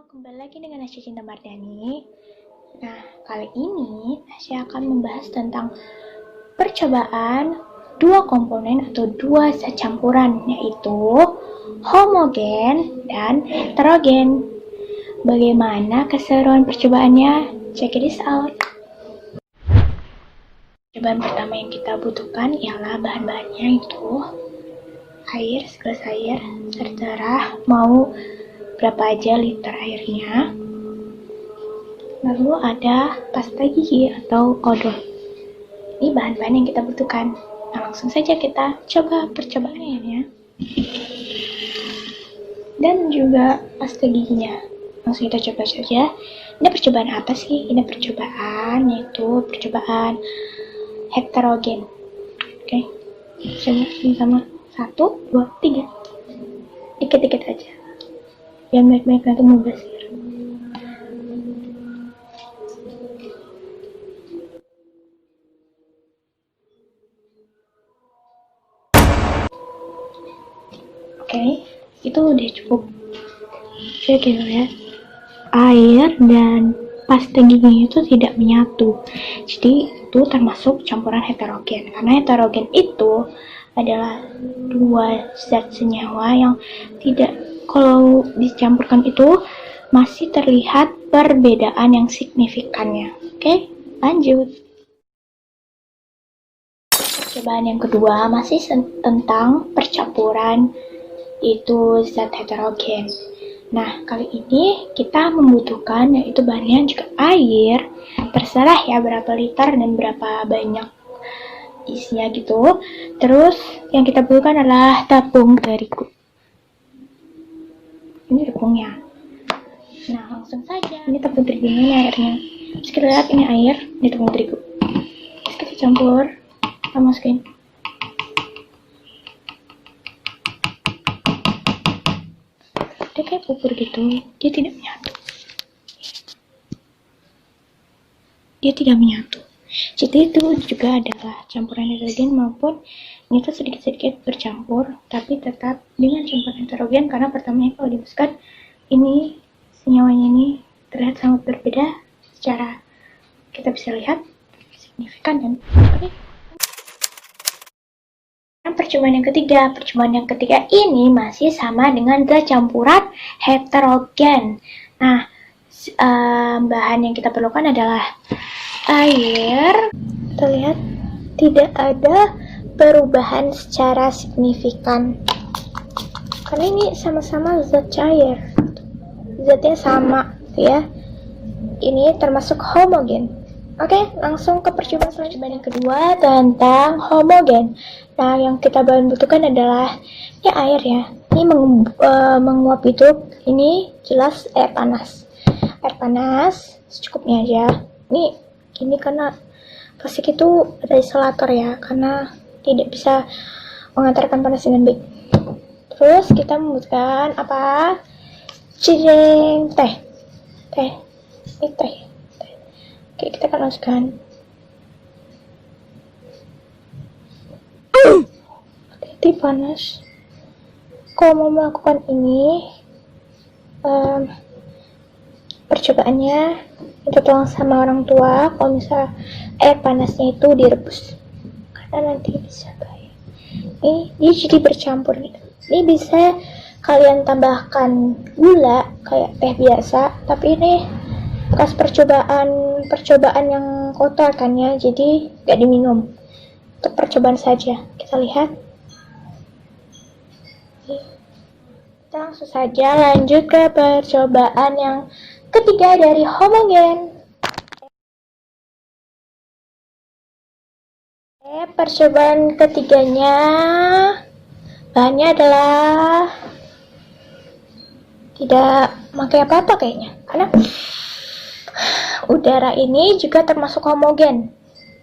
kembali lagi dengan Nasya Cinta Mardani. Nah, kali ini Nasya akan membahas tentang percobaan dua komponen atau dua zat campuran, yaitu homogen dan heterogen. Bagaimana keseruan percobaannya? Check this out. Percobaan pertama yang kita butuhkan ialah bahan-bahannya itu air, segelas air, terserah mau berapa aja liter airnya. Lalu ada pasta gigi atau odol. Ini bahan-bahan yang kita butuhkan. Nah, langsung saja kita coba percobaannya ya. Dan juga pasta giginya. Langsung kita coba saja. Ini percobaan apa sih? Ini percobaan yaitu percobaan heterogen. Oke. Sama 1, 2, 3. Dikit-dikit aja. Yang baik-baik nanti mubazir. Oke, itu udah cukup. Saya kita lihat air dan pasta giginya itu tidak menyatu. Jadi itu termasuk campuran heterogen. Karena heterogen itu adalah dua zat senyawa yang tidak, kalau dicampurkan itu masih terlihat perbedaan yang signifikannya. Oke, lanjut. Percobaan yang kedua masih tentang percampuran itu zat heterogen. Nah, kali ini kita membutuhkan yaitu bahannya juga air. Terserah ya berapa liter dan berapa banyak isinya gitu. Terus yang kita butuhkan adalah tepung terigu. Ini tepungnya. Nah, langsung saja. Ini tepung terigunya, ini airnya. Terus kita lihat ini air, ini tepung terigu. Terus kita campur, kita masukin. Dia kayak bubur gitu, dia tidak menyatu. Jadi itu juga adalah campuran heterogen maupun ini tuh sedikit-sedikit bercampur, tapi tetap dengan campuran heterogen karena pertamanya kalau dimasukkan ini senyawanya ini terlihat sangat berbeda secara kita bisa lihat signifikan dan oke. Percobaan yang ketiga ini masih sama dengan zat campuran heterogen. Nah, bahan yang kita perlukan adalah air. Kita lihat tidak ada perubahan secara signifikan karena ini sama-sama zat cair, zatnya sama ya. Ini termasuk homogen. Oke, langsung ke percobaan yang kedua tentang homogen. Nah, yang kita butuhkan adalah ya air ya. Ini menguap itu, ini jelas air panas. Air panas secukupnya aja. Ini karena plastik itu ada isolator ya, karena tidak bisa mengantarkan panas dengan baik. Terus kita membutuhkan apa? Cireng, teh. Ini teh. Oke, kita akan masukkan. Hati-hati panas. Kalau mau melakukan ini, percobaannya minta tolong sama orang tua kalau misal air panasnya itu direbus, karena nanti bisa bahaya. Ini jadi bercampur gitu. Ini bisa kalian tambahkan gula kayak teh biasa, tapi ini bekas percobaan yang kotor kan ya, jadi gak diminum. Untuk percobaan saja. Kita lihat. Kita langsung saja lanjut ke percobaan yang ketiga dari homogen. Percobaan ketiganya bahannya adalah tidak pakai apa-apa kayaknya, karena udara ini juga termasuk homogen.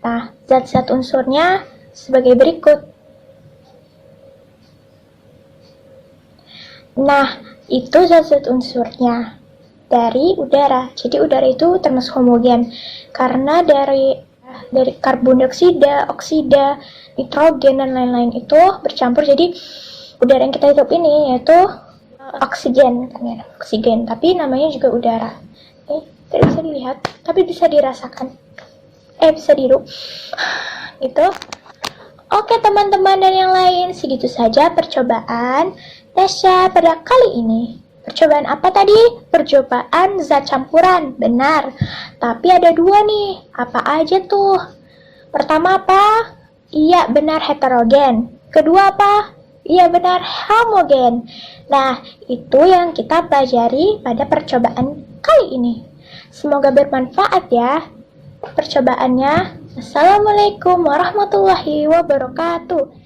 Nah, zat-zat unsurnya sebagai berikut. Nah, itu zat-zat unsurnya dari udara. Jadi udara itu termasuk homogen karena dari karbon dioksida, oksida, nitrogen dan lain-lain itu bercampur. Jadi udara yang kita hidup ini yaitu oksigen, tapi namanya juga udara. Tidak bisa dilihat, tapi bisa dirasakan. Bisa dihirup. Itu. Oke teman-teman dan yang lain, segitu saja percobaan Tasya pada kali ini. Percobaan apa tadi? Percobaan zat campuran, benar. Tapi ada dua nih, apa aja tuh? Pertama apa? Iya benar heterogen. Kedua apa? Iya benar homogen. Nah, itu yang kita pelajari pada percobaan kali ini. Semoga bermanfaat ya percobaannya. Assalamualaikum warahmatullahi wabarakatuh.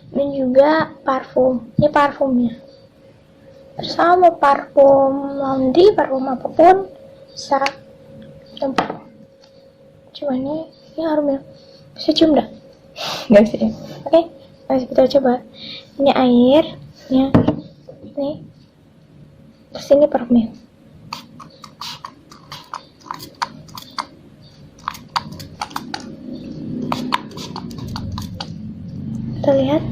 Dan juga parfum. Ini parfumnya. Bersama parfum laundry, parfum apapun bisa campur. Coba ini harumnya. Bisa cium dah? Nggak bisa ya. Oke, mari kita coba. Ini air, ya. Nih. Terus ini parfumnya. Kita lihat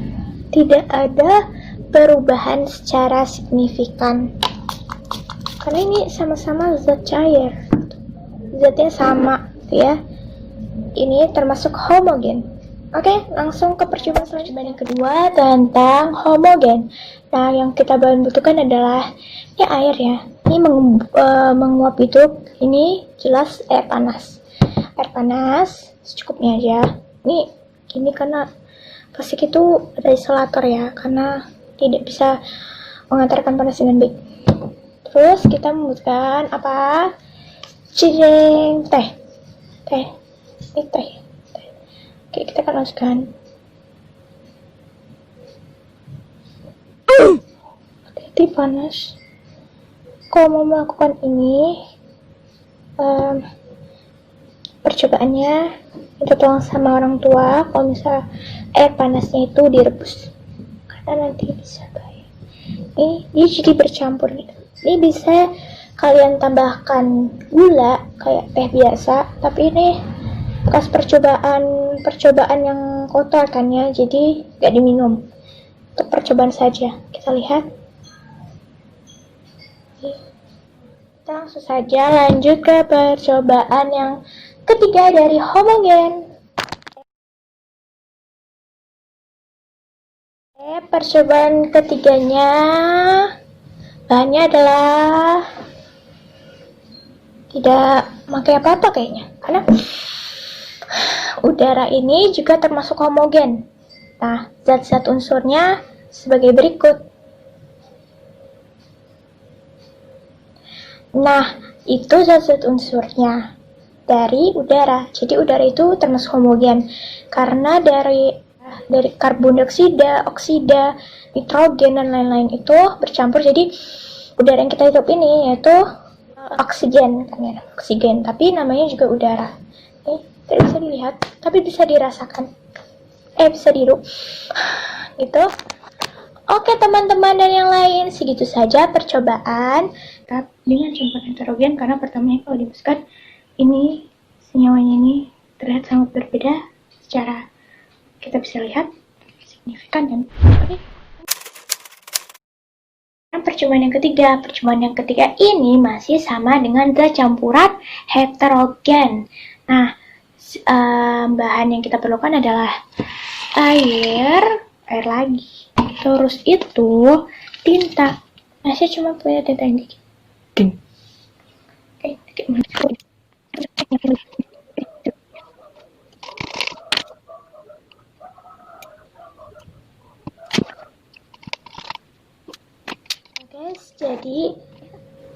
tidak ada perubahan secara signifikan karena ini sama-sama zat cair, zatnya sama ya. Ini termasuk homogen. Oke, langsung ke percobaan selanjutnya yang kedua tentang homogen. Nah, yang kita butuhkan adalah ini air ya. Ini menguap itu, ini jelas air panas. Air panas secukupnya aja. Ini karena plastik itu ada isolator ya, karena tidak bisa mengantarkan panas dengan baik. Terus kita membutuhkan apa? Cireng, teh. Ini teh. Oke, kita akan masukkan. Hati-hati panas. Kalau mau melakukan ini, percobaannya minta tolong sama orang tua kalau misal air panasnya itu direbus, karena nanti bisa bahaya. Ini jadi bercampur gitu. Ini bisa kalian tambahkan gula kayak teh biasa, tapi ini bekas percobaan yang kotor kan ya, jadi gak diminum. Untuk percobaan saja. Kita lihat. Kita langsung saja lanjut ke percobaan yang ketiga dari homogen. Percobaan ketiganya bahannya adalah tidak pakai apa-apa kayaknya, karena udara ini juga termasuk homogen. Nah, zat-zat unsurnya sebagai berikut. Nah, itu zat-zat unsurnya dari udara. Jadi udara itu termasuk homogen karena dari karbon dioksida, oksida, nitrogen dan lain-lain itu bercampur. Jadi udara yang kita hidup ini yaitu oksigen, tapi namanya juga udara. Tidak bisa dilihat, tapi bisa dirasakan. Bisa dihirup. Gitu. Oke teman-teman dan yang lain, segitu saja percobaan dengan campuran heterogen, karena pertamanya kalau dimasukkan ini senyawanya ini terlihat sangat berbeda secara kita bisa lihat signifikan dan percobaan yang ketiga ini masih sama dengan zat campuran heterogen. Nah, bahan yang kita perlukan adalah air lagi, terus itu tinta. Nah, saya cuma punya tinta yang dikit. Guys, jadi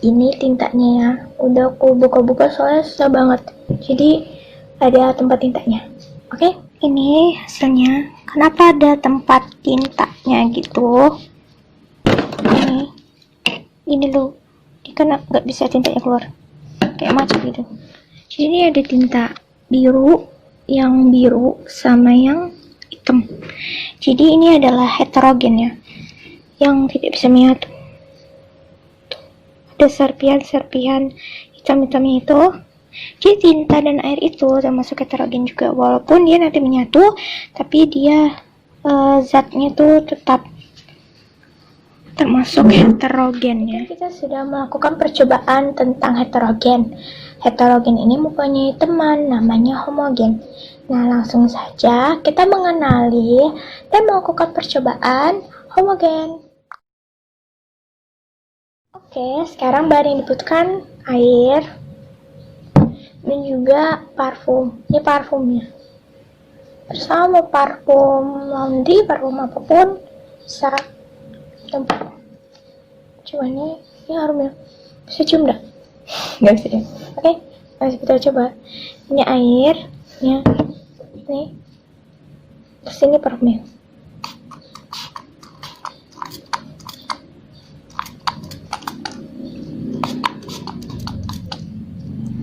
ini tintanya ya. Udah aku buka-buka soalnya susah banget. Jadi ada tempat tintanya. Oke, ini hasilnya. Kenapa ada tempat tintanya gitu? Ini loh. Ini karena nggak bisa tintanya keluar. Kayak macet gitu. Jadi ini ada tinta biru, yang biru sama yang hitam. Jadi ini adalah heterogen ya, yang tidak bisa menyatu. Ada serpihan hitam-hitamnya itu. Jadi tinta dan air itu termasuk heterogen juga, walaupun dia nanti menyatu, tapi dia zatnya tuh tetap termasuk heterogennya. Kita sudah melakukan percobaan tentang heterogen. Heterogen ini mempunyai teman namanya homogen. Nah, langsung saja kita mengenali dan melakukan percobaan homogen. Oke, sekarang bahan yang dibutuhkan air dan juga parfum. Ini parfumnya. Bersama parfum laundry, parfum apapun bisa campur. Coba ini harumnya. Bisa cium dah? Nggak bisa ya. Oke, mari kita coba. Ini air, ya. Ini. Terus ini parfumnya.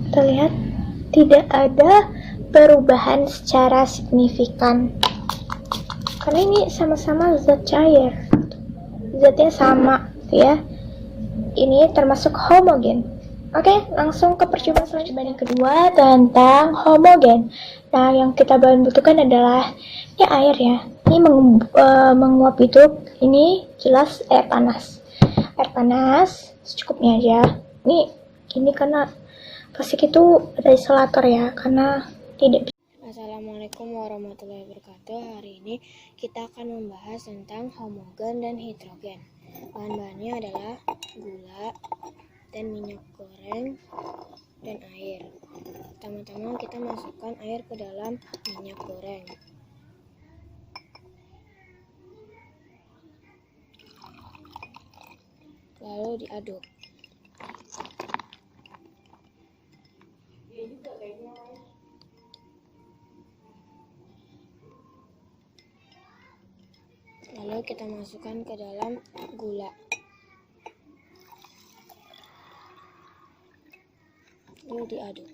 Kita lihat tidak ada perubahan secara signifikan karena ini sama-sama zat cair, zatnya sama ya. Ini termasuk homogen. Oke, langsung ke percobaan selanjutnya yang kedua tentang homogen. Nah, yang kita butuhkan adalah ini air ya. Ini menguap itu, ini jelas air panas. Air panas secukupnya aja. Ini karena plastik itu ada isolator ya, karena tidak. Assalamualaikum warahmatullahi wabarakatuh. Hari ini kita akan membahas tentang homogen dan heterogen. Bahan-bahannya adalah gula dan minyak goreng dan air. Pertama-tama kita masukkan air ke dalam minyak goreng. Lalu diaduk. Lalu kita masukkan ke dalam gula. Lalu diaduk.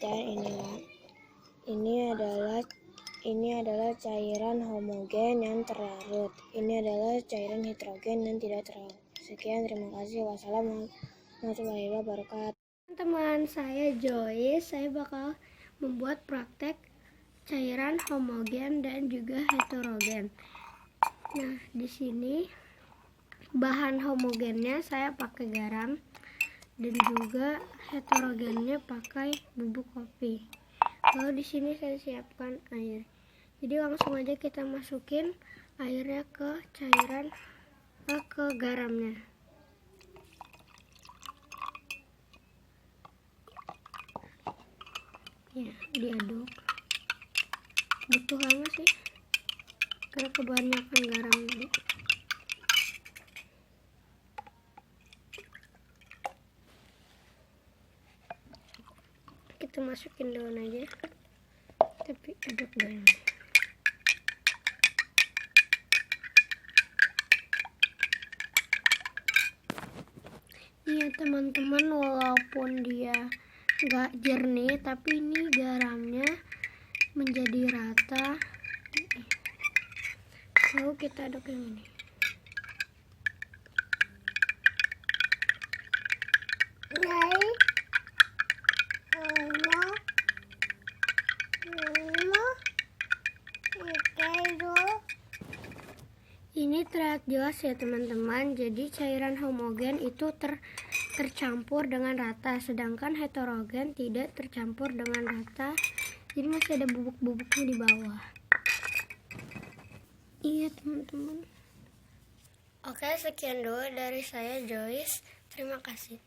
Dan ini adalah cairan homogen yang terlarut. Ini adalah cairan heterogen yang tidak terlarut. Sekian, terima kasih. Wassalamualaikum warahmatullahi wabarakatuh. Teman saya Joyce, saya bakal membuat praktek cairan homogen dan juga heterogen. Nah, di sini bahan homogennya saya pakai garam dan juga heterogennya pakai bubuk kopi. Lalu di sini saya siapkan air. Jadi langsung aja kita masukin airnya ke cairan ke garamnya. Ya, diaduk. Butuh lama sih karena kebanyakan garam tadi. Kita masukin daun aja, tapi aduk dulu. Iya teman-teman, walaupun dia nggak jernih, tapi ini garamnya menjadi rata. Lalu kita aduk yang ini. Ini terlihat jelas ya teman-teman. Jadi cairan homogen itu tercampur dengan rata, sedangkan heterogen tidak tercampur dengan rata. Jadi masih ada bubuk-bubuknya di bawah. Iya teman-teman. Oke, sekian dulu dari saya Joyce. Terima kasih.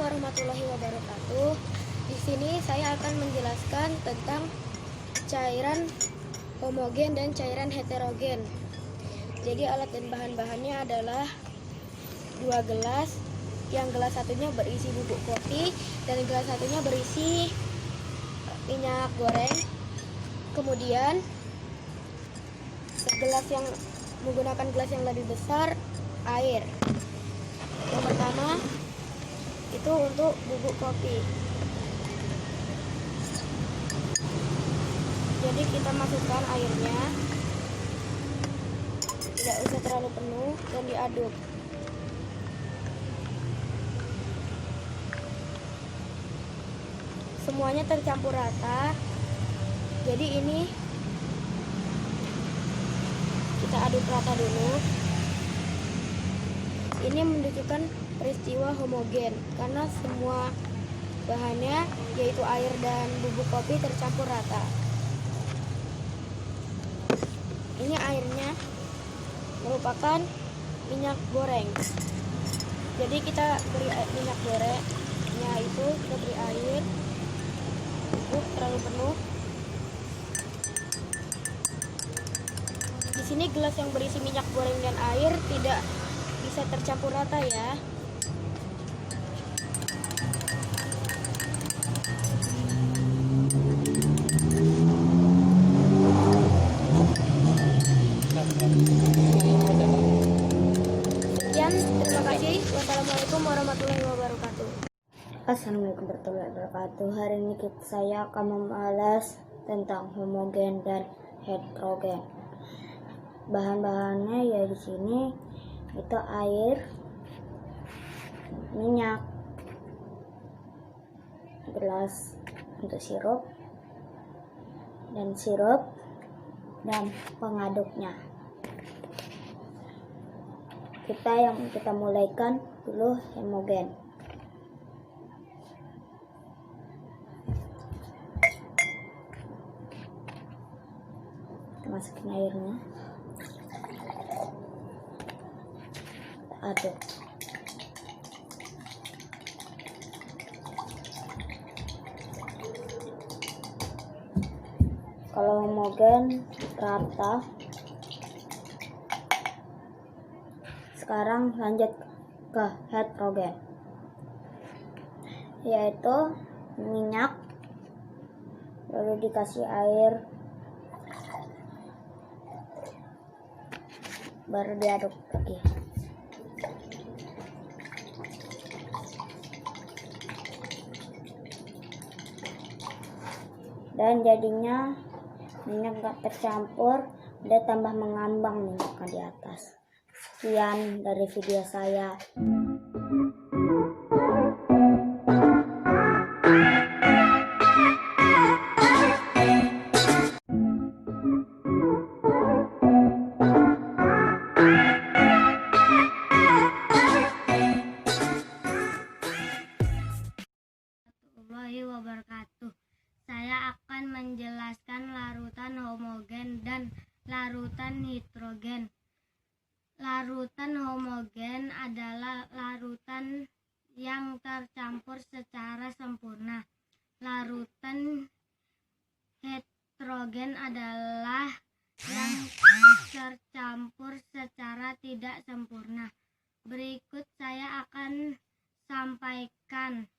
warahmatullahi wabarakatuh. Di sini saya akan menjelaskan tentang cairan homogen dan cairan heterogen. Jadi alat dan bahan-bahannya adalah 2 gelas. Yang gelas satunya berisi bubuk kopi dan gelas satunya berisi minyak goreng. Kemudian gelas yang menggunakan gelas yang lebih besar air. Yang pertama itu untuk bubuk kopi. Jadi kita masukkan airnya, tidak usah terlalu penuh, dan diaduk. Semuanya tercampur rata. Jadi ini kita aduk rata dulu. Ini menunjukkan peristiwa homogen karena semua bahannya yaitu air dan bubuk kopi tercampur rata. Ini airnya merupakan minyak goreng. Jadi kita beri minyak gorengnya itu kita beri air, terlalu penuh. Di sini gelas yang berisi minyak goreng dan air tidak bisa tercampur rata ya. Sekian, terima kasih. Wassalamualaikum warahmatullahi wabarakatuh. Assalamualaikum warahmatullahi wabarakatuh. Hari ini saya akan membahas tentang homogen dan heterogen. Bahan-bahannya ya di sini itu air, minyak, gelas untuk sirup, dan pengaduknya. Kita mulaikan dulu homogen. Masukin airnya, aduk. Kalau homogen rata. Sekarang lanjut ke heterogen, yaitu minyak lalu dikasih air, baru diaduk lagi. Dan jadinya minyak gak tercampur, dia tambah mengambang minyaknya di atas. Sekian dari video saya. Warahmatullahi wabarakatuh. Saya akan menjelaskan larutan homogen dan larutan heterogen. Larutan homogen adalah larutan yang tercampur secara sempurna. Larutan heterogen adalah yang tercampur secara tidak sempurna. Berikut saya akan sampaikan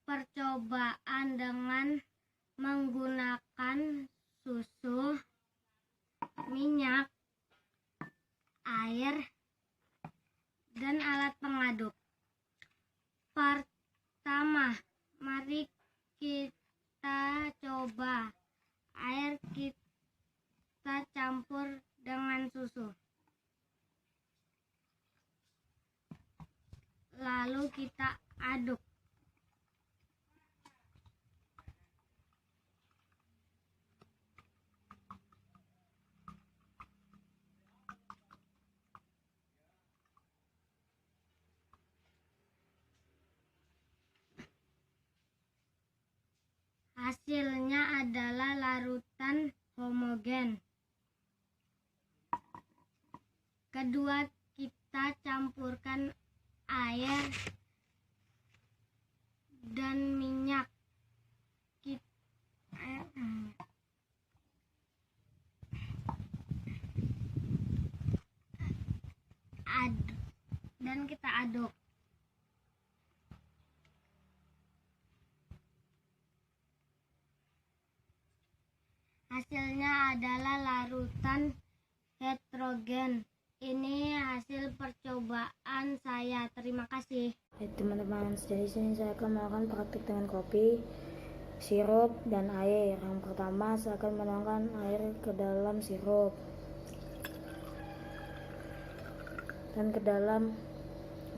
percobaan dengan menggunakan susu, minyak, air, dan alat pengaduk. Pertama, mari kita coba. Air kita campur dengan susu. Lalu kita aduk. Hasilnya adalah larutan homogen. Kedua, kita campurkan air dan minyak. Dan kita aduk. Hasilnya adalah larutan heterogen. Ini hasil percobaan saya. Terima kasih. Teman-teman, dari sini saya akan melakukan praktik dengan kopi, sirup, dan air. Yang pertama, saya akan menuangkan air ke dalam sirup dan ke dalam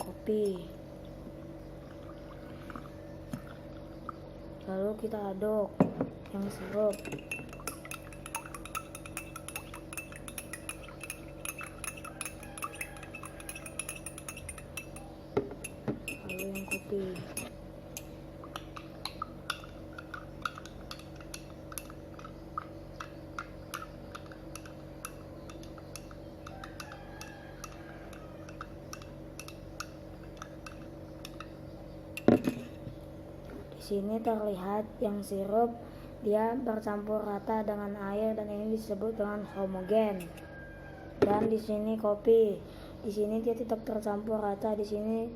kopi. Lalu kita aduk yang sirup. Lalu yang kopi. Di sini terlihat yang sirup dia bercampur rata dengan air dan ini disebut dengan homogen. Dan di sini kopi, di sini dia tidak tercampur rata. Di sini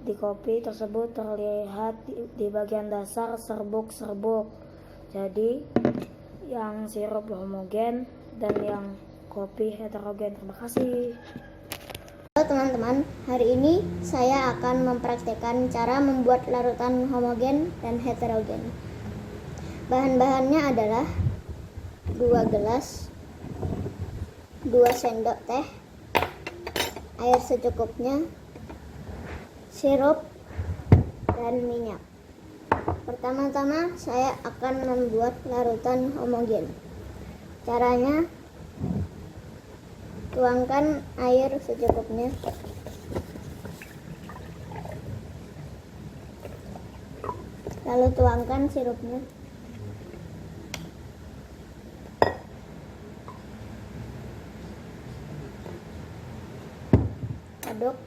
di kopi tersebut terlihat di bagian dasar serbuk-serbuk. Jadi yang sirup homogen dan yang kopi heterogen. Terima kasih. Halo teman-teman, hari ini saya akan mempraktikkan cara membuat larutan homogen dan heterogen. Bahan-bahannya adalah 2 gelas, 2 sendok teh, air secukupnya, sirup, dan minyak. Pertama-tama saya akan membuat larutan homogen. Caranya, tuangkan air secukupnya. Lalu tuangkan sirupnya. Aduk.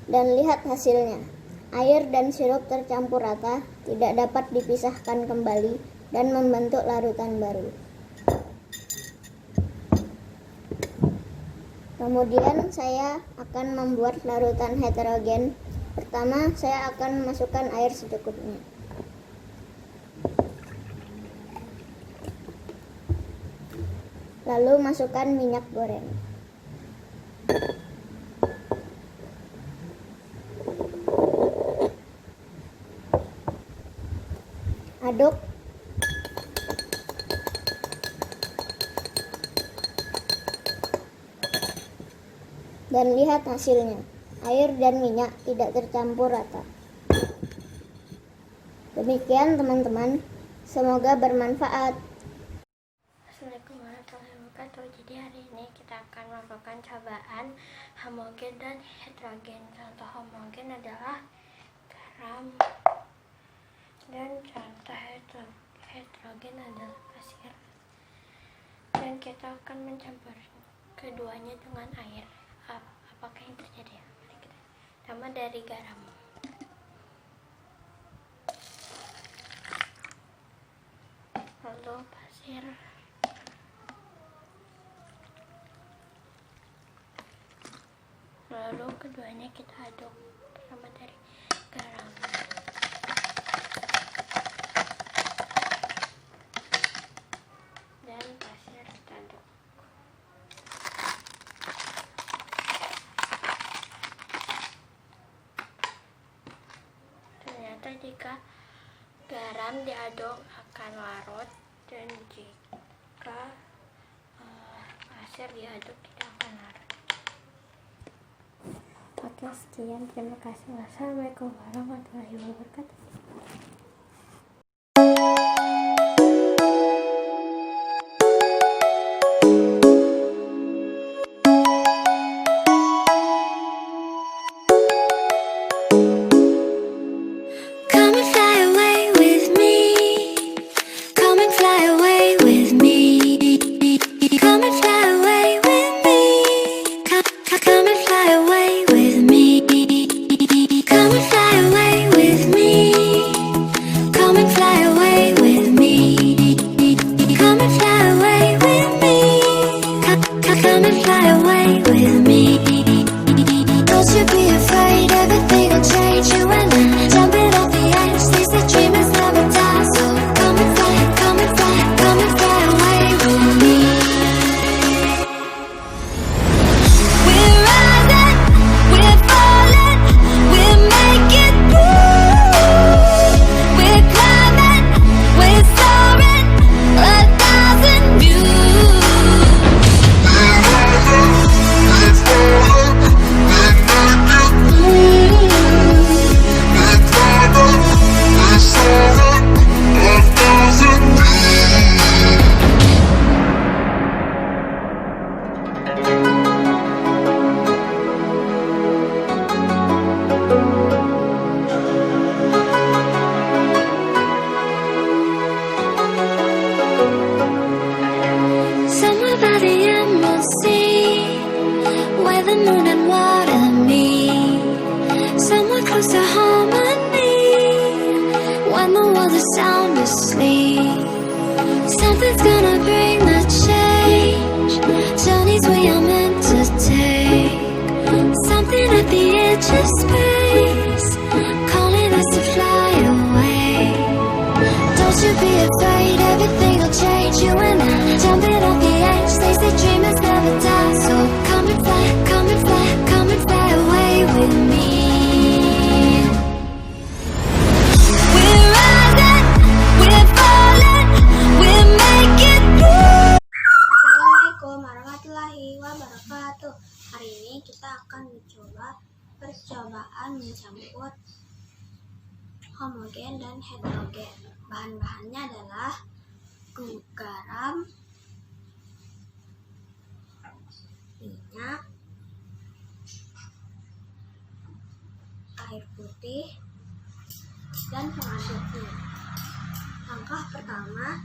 Dan lihat hasilnya. Air dan sirup tercampur rata, tidak dapat dipisahkan kembali, dan membentuk larutan baru. Kemudian saya akan membuat larutan heterogen. Pertama, saya akan masukkan air secukupnya. Lalu masukkan minyak goreng. Aduk. Dan lihat hasilnya. Air dan minyak tidak tercampur rata. Demikian teman-teman. Semoga bermanfaat. Assalamualaikum warahmatullahi wabarakatuh. Jadi hari ini kita akan melakukan cobaan homogen dan heterogen. Contoh homogen adalah garam dan contoh heterogen adalah pasir. Dan kita akan mencampur keduanya dengan air. Apakah yang terjadi? Mari kita pertama dari garam. Lalu pasir. Lalu keduanya kita aduk. Pertama dari garam. Dan pasir kita aduk. Ternyata jika garam diaduk akan larut, dan jika pasir diaduk tidak akan larut. Oke, sekian. Terima kasih. Wassalamualaikum warahmatullahi wabarakatuh. Come and fly away with me. Come and fly away with me. fly away with me. Don't you be afraid, everything will change. You and I, jumping off the edge. They say dreamers never die, so come and fly, come and fly, come and fly away with me. We're rising, we're falling, we're making moves. We're climbing, we're soaring, 1,000 views. Somewhere by the emerald sea, where the moon and water meet. Somewhere close to harmony, when the world is sound asleep. Something's gonna bring the change, journeys we are meant to take. Something at the edge of space, calling us to fly away. Don't you be afraid, everything will change. You and I, jumping off the edge. They say dreamers never die, so come and fly, come and fly, come and fly away with me. We're rising, we're falling, we're making moves. Assalamualaikum warahmatullahi wabarakatuh. Hari ini kita akan mencoba percobaan mencampur homogen dan heterogen. Bahan-bahannya adalah garam, minyak, air putih, dan pengaduknya. Langkah pertama,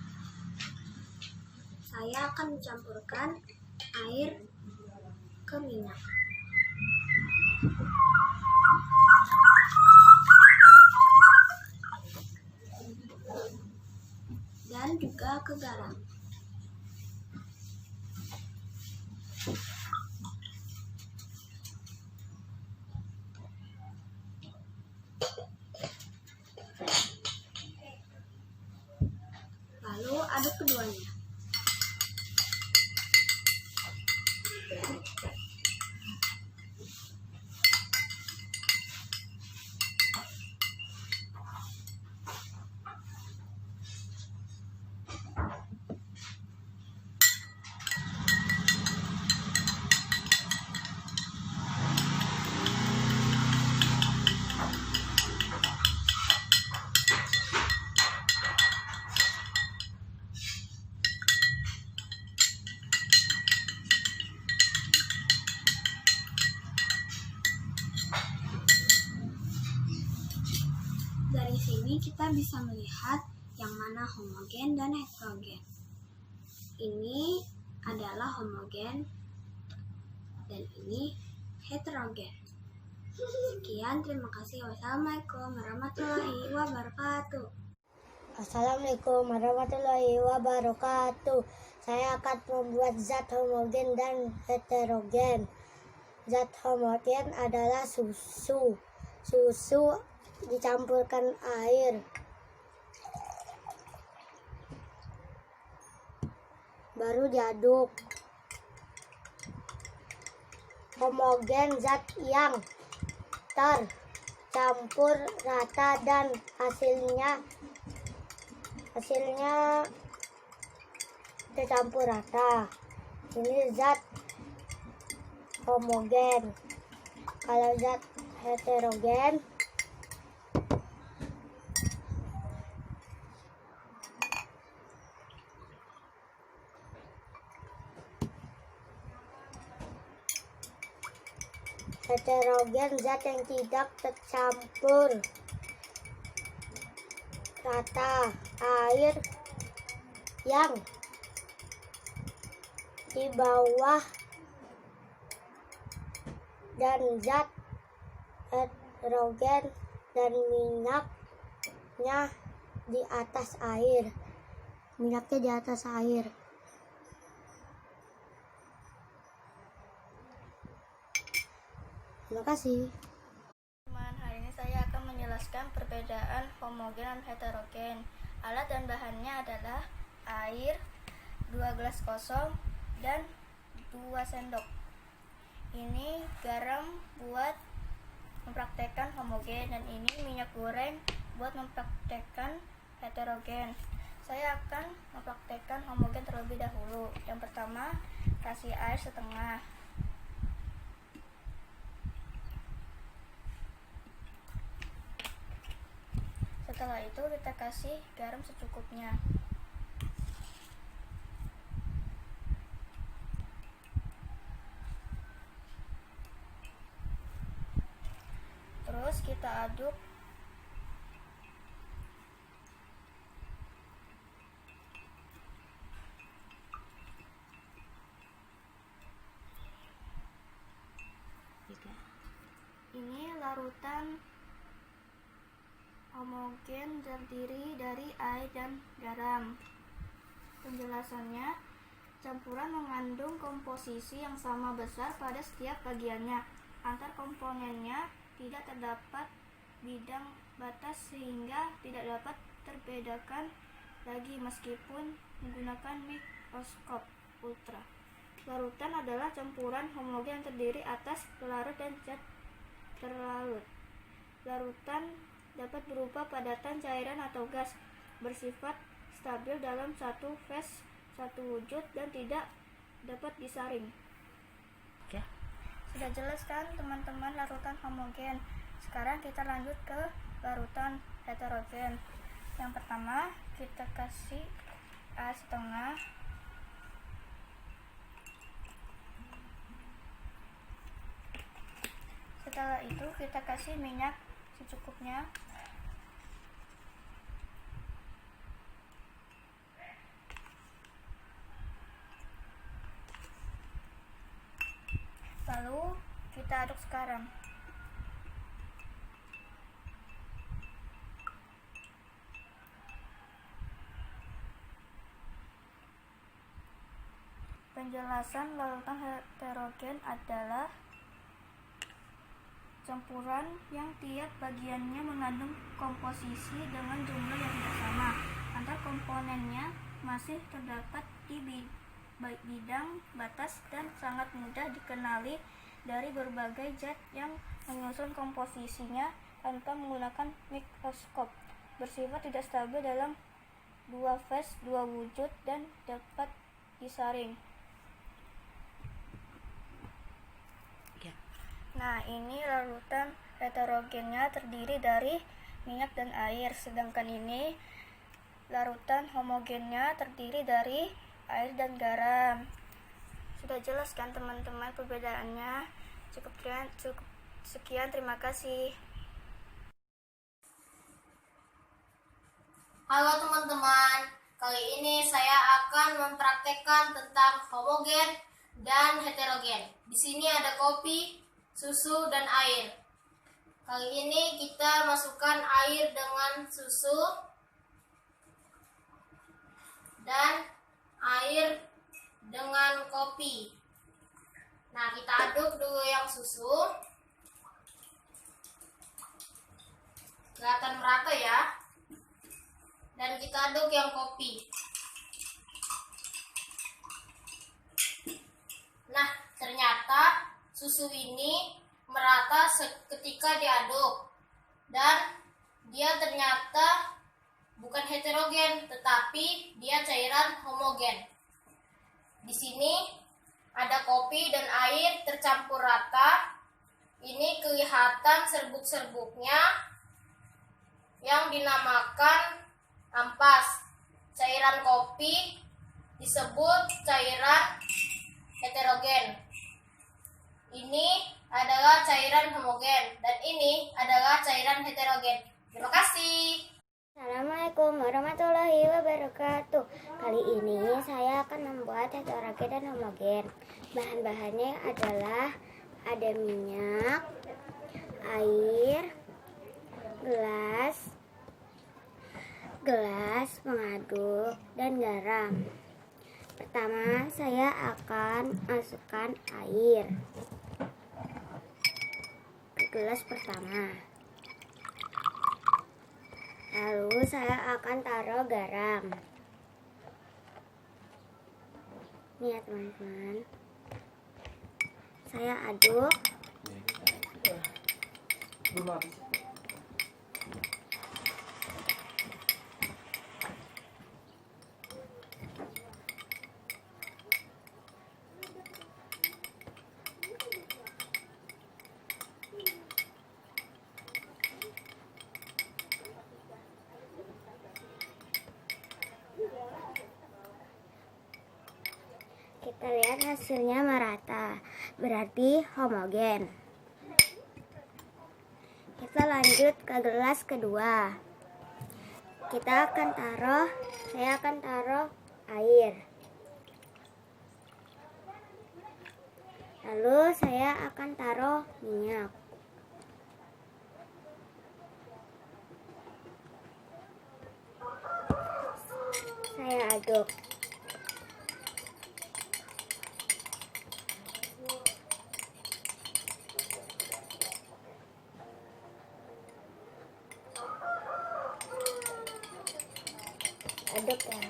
saya akan mencampurkan air ke minyak. Dan juga ke garam. Lalu aduk keduanya. Dari sini kita bisa melihat yang mana homogen dan heterogen. Ini adalah homogen dan ini heterogen. Sekian, terima kasih. Wassalamualaikum warahmatullahi wabarakatuh. Assalamualaikum warahmatullahi wabarakatuh. Saya akan membuat zat homogen dan heterogen. Zat homogen adalah susu. Susu dicampurkan air. Baru diaduk. Homogen zat yang tercampur rata dan hasilnya tercampur rata. Ini zat homogen. Kalau zat heterogen zat yang tidak tercampur rata, air yang di bawah dan zat heterogen dan minyaknya di atas air. Minyaknya di atas air. Terima kasih. Teman, hari ini saya akan menjelaskan perbedaan homogen dan heterogen. Alat dan bahannya adalah air, 2 gelas kosong, dan 2 sendok. Ini garam buat mempraktekkan homogen, dan ini minyak goreng buat mempraktekkan heterogen. Saya akan mempraktekkan homogen terlebih dahulu. Yang pertama, kasih air setengah. Setelah itu kita kasih garam secukupnya. Terus kita aduk. Ini larutan homogen terdiri dari air dan garam. Penjelasannya, campuran mengandung komposisi yang sama besar pada setiap bagiannya. Antar komponennya tidak terdapat bidang batas sehingga tidak dapat terbedakan lagi meskipun menggunakan mikroskop ultra. Larutan adalah campuran homogen yang terdiri atas pelarut dan zat terlarut. Larutan dapat berupa padatan, cairan, atau gas, bersifat stabil dalam satu fase, satu wujud, dan tidak dapat disaring. Sudah jelas kan teman-teman larutan homogen? Sekarang kita lanjut ke larutan heterogen. Yang pertama, kita kasih air setengah. Setelah itu kita kasih minyak secukupnya. Lalu kita aduk sekarang. Penjelasan larutan heterogen adalah campuran yang tiap bagiannya mengandung komposisi dengan jumlah yang tidak sama. Antar komponennya masih terdapat di bidang batas dan sangat mudah dikenali dari berbagai zat yang menyusun komposisinya tanpa menggunakan mikroskop. Bersifat tidak stabil dalam 2 fase, 2 wujud, dan dapat disaring. Nah, ini larutan heterogennya terdiri dari minyak dan air, sedangkan ini larutan homogennya terdiri dari air dan garam. Sudah jelas kan teman-teman perbedaannya? Cukup sekian, terima kasih. Halo teman-teman, kali ini saya akan mempraktekkan tentang homogen dan heterogen. Di sini ada kopi, susu, dan air. Kali ini kita masukkan air dengan susu dan air dengan kopi. Nah, kita aduk dulu yang susu. Kelihatan merata ya. Dan kita aduk yang kopi. Nah, ternyata susu ini merata ketika diaduk. Dan dia ternyata bukan heterogen, tetapi dia cairan homogen. Di sini ada kopi dan air tercampur rata. Ini kelihatan serbuk-serbuknya yang dinamakan ampas. Cairan kopi disebut cairan heterogen. Ini adalah cairan homogen dan ini adalah cairan heterogen. Terima kasih. Assalamualaikum warahmatullahi wabarakatuh. Kali ini saya akan membuat heterogen dan homogen. Bahan-bahannya adalah ada minyak, air, gelas pengaduk, dan garam. Pertama, saya akan masukkan air. gelas pertama. Lalu saya akan taruh garam. Nih ya teman-teman. Saya aduk. Kita lihat hasilnya merata, berarti homogen. Kita lanjut ke gelas kedua. Saya akan taruh air. Lalu saya akan taruh minyak. Saya aduk. Aduk ya.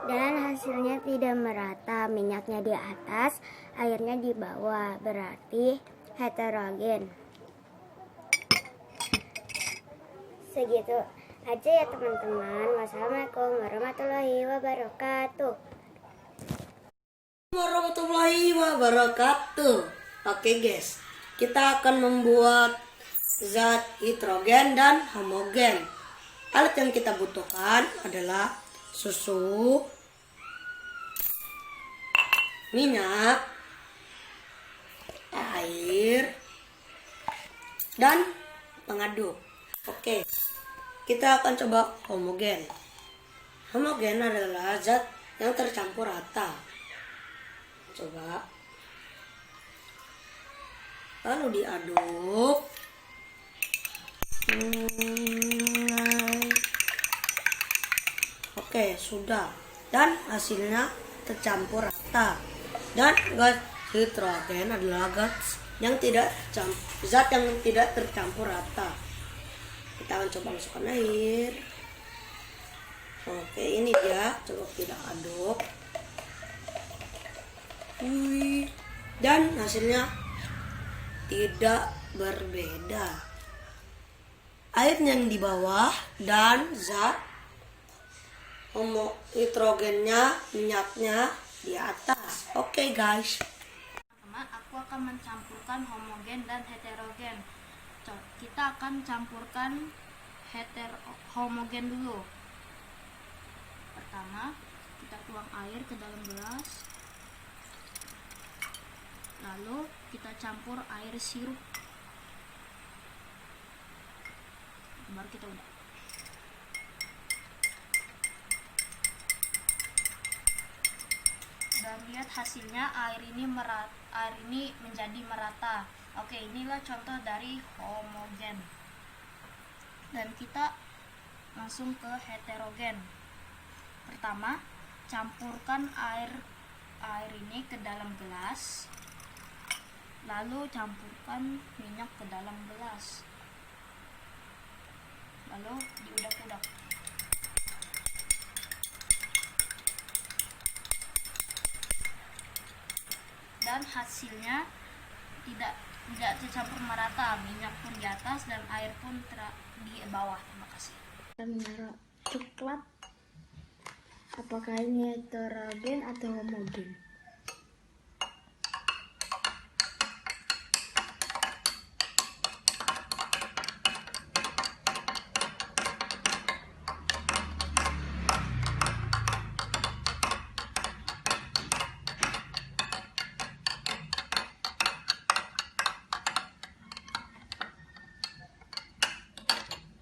Dan hasilnya tidak merata, minyaknya di atas, airnya di bawah, berarti heterogen. Segitu aja ya teman-teman. Wassalamualaikum warahmatullahi wabarakatuh. Warahmatullahi wabarakatuh. Oke guys, kita akan membuat zat hidrogen dan homogen. Alat yang kita butuhkan adalah susu, minyak, air, dan pengaduk. Oke, kita akan coba homogen. Homogen adalah zat yang tercampur rata. Coba. Lalu diaduk. Oke, sudah. Dan hasilnya tercampur rata. Dan gas hidrogen adalah zat yang tidak tercampur rata. Kita akan coba masukkan air. Oke, ini dia. Coba kita aduk. Dan hasilnya tidak berbeda. Air yang di bawah dan zat hidrogennya, minyaknya di atas. Oke guys. Teman-teman, aku akan mencampurkan homogen dan heterogen. Kita akan campurkan homogen dulu. Pertama, kita tuang air ke dalam gelas. Lalu kita campur air sirup. Baru kita udah. Dan lihat hasilnya, air ini menjadi merata. Oke, inilah contoh dari homogen. Dan kita langsung ke heterogen. Pertama, campurkan air ini ke dalam gelas. Lalu campurkan minyak ke dalam gelas. Lalu diudak-udak. Dan hasilnya tidak tercampur merata, minyak pun di atas dan air pun di bawah. Terima kasih. Kita menaruh coklat. Apakah ini heterogen atau homogen?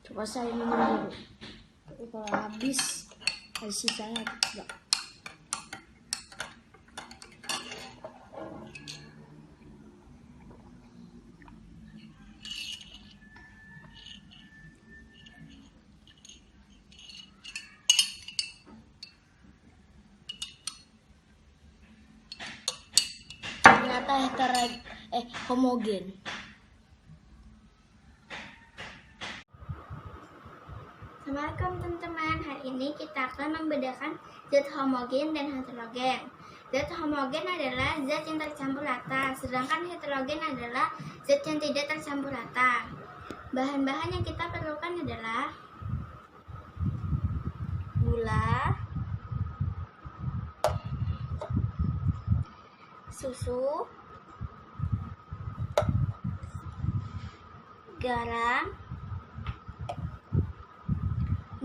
Coba saya minum dulu. Kalau habis sisanya tidak. homogen. Assalamualaikum teman-teman, hari ini kita akan membedakan zat homogen dan heterogen. Zat homogen adalah zat yang tercampur rata, sedangkan heterogen adalah zat yang tidak tercampur rata. Bahan-bahan yang kita perlukan adalah gula, susu, garam,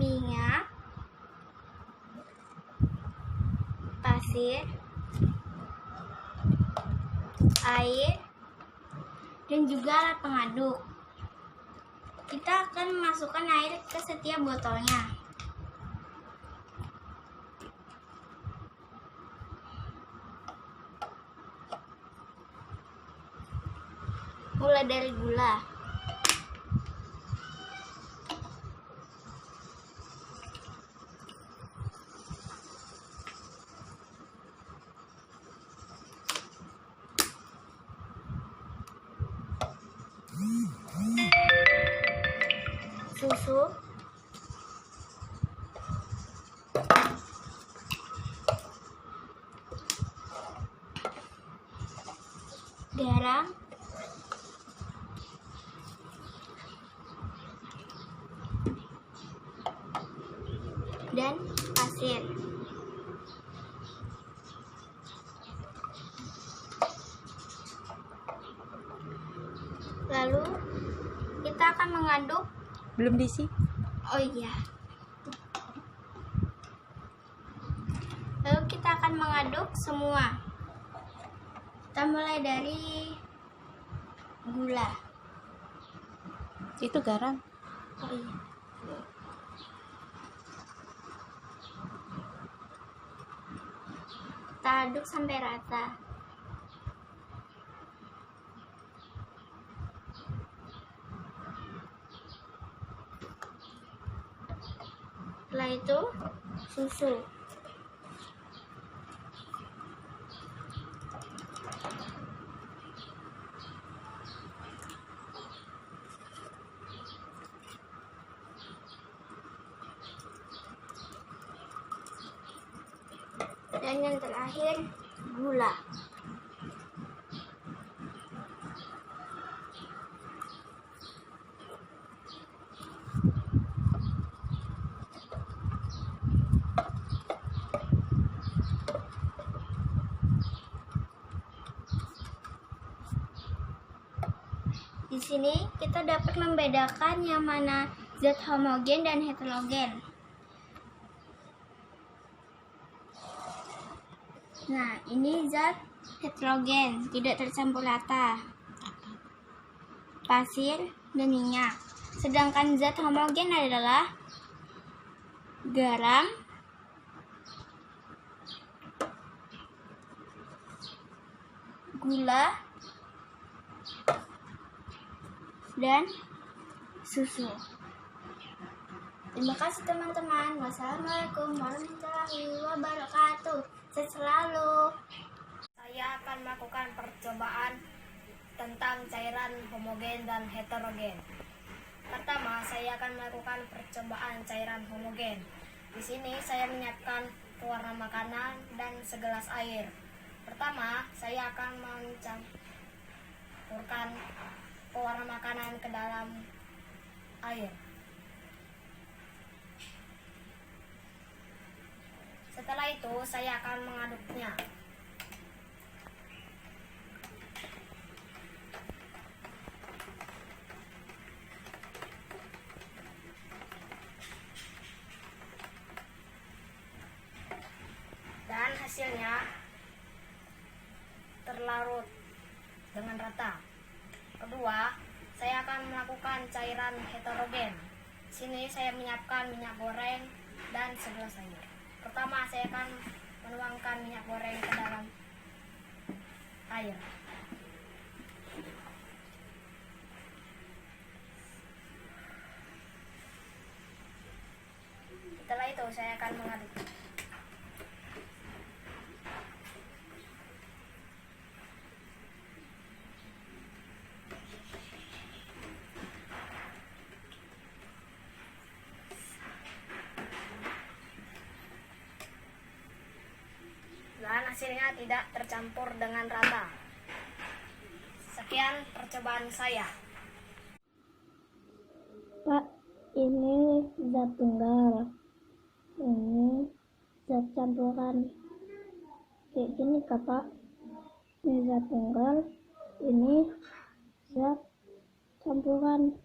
minyak, pasir, air, dan juga alat pengaduk. Kita akan memasukkan air ke setiap botolnya. Mulai dari gula. Susu, garam, dan pasir. Lalu kita akan mengaduk. Belum diisi. Oh iya. Lalu kita akan mengaduk semua. Kita mulai dari gula. Itu garam. Oh iya. Kita aduk sampai rata. Setelah itu susu. Dan yang terakhir gula. Di sini kita dapat membedakan yang mana zat homogen dan heterogen. Nah, ini zat heterogen, tidak tercampur rata. Pasir dan minyak. Sedangkan zat homogen adalah garam, gula, dan susu. Terima kasih teman-teman. Wassalamualaikum warahmatullahi wabarakatuh. Sehat selalu. Saya akan melakukan percobaan tentang cairan homogen dan heterogen. Pertama, saya akan melakukan percobaan cairan homogen. Di sini saya menyiapkan pewarna makanan dan segelas air. Pertama, saya akan mencampurkan pewarna makanan ke dalam air. Setelah itu, saya akan mengaduknya. Dan hasilnya terlarut dengan rata. Kedua, saya akan melakukan cairan heterogen. Di sini saya menyiapkan minyak goreng dan segelas air. Pertama, saya akan menuangkan minyak goreng ke dalam air. Setelah itu, saya akan mengaduk. hasilnya tidak tercampur dengan rata. Sekian percobaan saya. Pak, ini zat tunggal. Ini zat campuran. Kayak gini kak Pak. Ini zat tunggal. Ini zat campuran.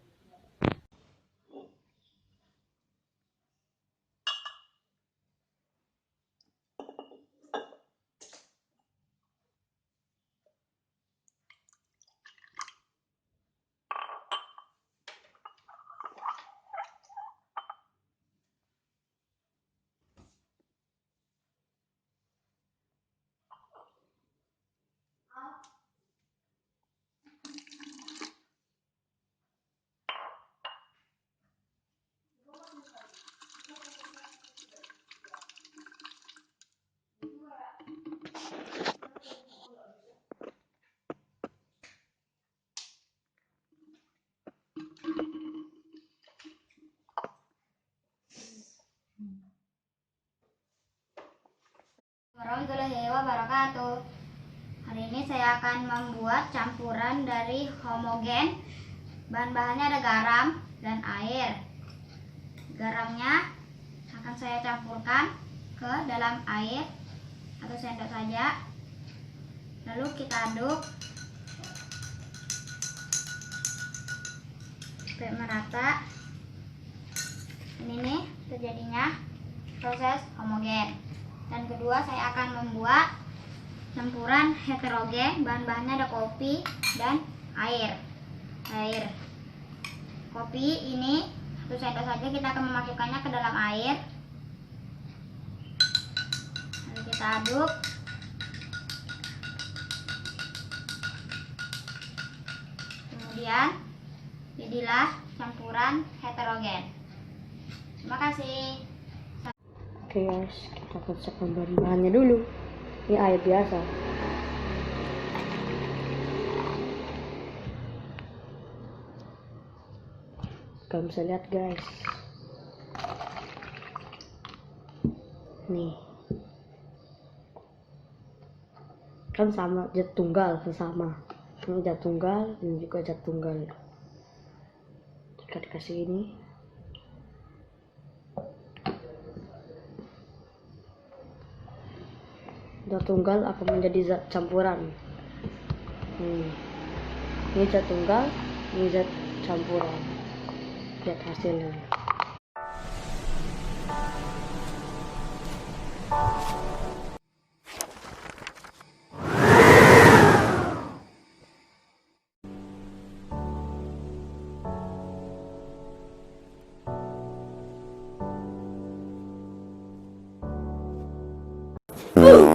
Warahmatullahi wabarakatuh. Hari ini saya akan membuat campuran dari homogen. Bahan-bahannya ada garam dan air. Garamnya akan saya campurkan ke dalam air 1 sendok saja. Lalu kita aduk sampai merata. Ini nih terjadinya proses homogen. Dan kedua, saya akan membuat campuran heterogen. Bahan-bahannya ada kopi dan air. Kopi ini 1 sendok saja, kita akan memasukkannya ke dalam air. Lalu kita aduk. Kemudian jadilah campuran heterogen. Terima kasih. Oke guys, kita kocokkan bahan-bahannya dulu. Ini air biasa. Kalian bisa lihat guys. Nih. Kan sama zat tunggal, sesama. Ini zat tunggal, ini juga zat tunggal. Jika dikasih ini, zat tunggal akan menjadi zat campuran. Ini zat tunggal, ini zat campuran. Lihat hasilnya. Woo!